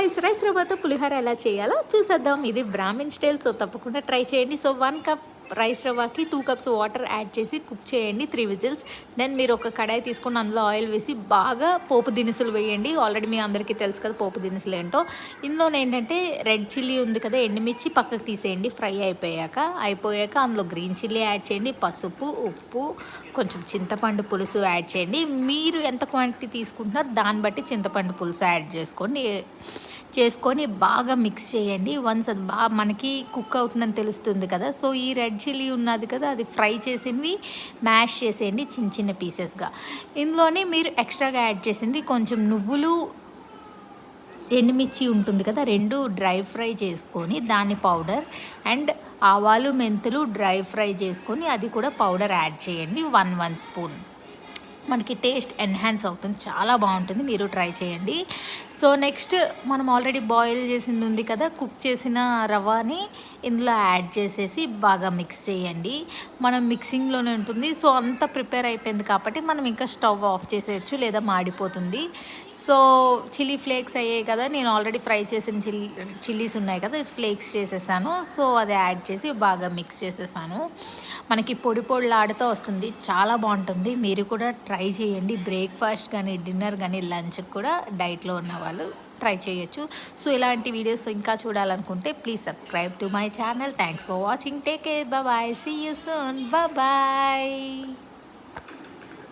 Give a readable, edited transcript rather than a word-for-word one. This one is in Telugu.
గాయ్స్, రైస్ రవ్వతో పులిహోర ఎలా చేయాలో చూసేద్దాం. ఇది బ్రాహ్మిన్ స్టైల్, సో తప్పకుండా ట్రై చేయండి. సో 1 కప్ రైస్ రవ్వకి 2 కప్స్ వాటర్ యాడ్ చేసి కుక్ చేయండి 3 విజిల్స్. దెన్ మీరు ఒక కడాయి తీసుకొని అందులో ఆయిల్ వేసి బాగా పోపు దినుసులు వేయండి. ఆల్రెడీ మీ అందరికీ తెలుసు కదా పోపు దినుసులు ఏంటో. ఇందులో ఏంటంటే రెడ్ చిల్లీ ఉంది కదా, ఎండుమిర్చి పక్కకు తీసేయండి ఫ్రై అయిపోయాక అందులో గ్రీన్ చిల్లీ యాడ్ చేయండి, పసుపు, ఉప్పు, కొంచెం చింతపండు పులుసు యాడ్ చేయండి. మీరు ఎంత క్వాంటిటీ తీసుకుంటున్నారో దాన్ని బట్టి చింతపండు పులుసు యాడ్ చేసుకొని బాగా మిక్స్ చేయండి. వన్స్ అది బాగా మనకి కుక్ అవుతుందని తెలుస్తుంది కదా, సో ఈ రెడ్ చిల్లీ ఉన్నది కదా, అది ఫ్రై చేసినవి మ్యాష్ చేసేయండి చిన్న చిన్న పీసెస్గా. ఇందులోనే మీరు ఎక్స్ట్రాగా యాడ్ చేసింది కొంచెం నువ్వులు, ఎండుమిర్చి ఉంటుంది కదా, 2 డ్రై ఫ్రై చేసుకొని దాని పౌడర్, అండ్ ఆవాలు మెంతులు డ్రై ఫ్రై చేసుకొని అది కూడా పౌడర్ యాడ్ చేయండి 1 స్పూన్. మనకి టేస్ట్ ఎన్హాన్స్ అవుతుంది, చాలా బాగుంటుంది, మీరు ట్రై చేయండి. సో నెక్స్ట్ మనం ఆల్రెడీ బాయిల్ చేసింది ఉంది కదా, కుక్ చేసిన రవ్వని ఇందులో యాడ్ చేసేసి బాగా మిక్స్ చేయండి. మనం మిక్సింగ్లోనే ఉంటుంది. సో అంతా ప్రిపేర్ అయిపోయింది కాబట్టి మనం ఇంకా స్టవ్ ఆఫ్ చేసేయచ్చు, లేదా మాడిపోతుంది. సో చిల్లీ ఫ్లేక్స్ అయ్యాయి కదా, నేను ఆల్రెడీ ఫ్రై చేసిన చిల్లీస్ ఉన్నాయి కదా, ఫ్లేక్స్ చేసేసాను. సో అది యాడ్ చేసి బాగా మిక్స్ చేసేసాను. మనకి పొడి పొడిలాడుతూ వస్తుంది, చాలా బాగుంటుంది. మీరు కూడా ట్రై చేయండి. బ్రేక్ఫాస్ట్ కానీ, డిన్నర్ కానీ, లంచ్కి కూడా డైట్లో ఉన్న వాళ్ళు ట్రై చేయొచ్చు. సో ఇలాంటి వీడియోస్ ఇంకా చూడాలనుకుంటే please subscribe to my channel. Thanks for watching. Take care. Bye. See you soon. Bye.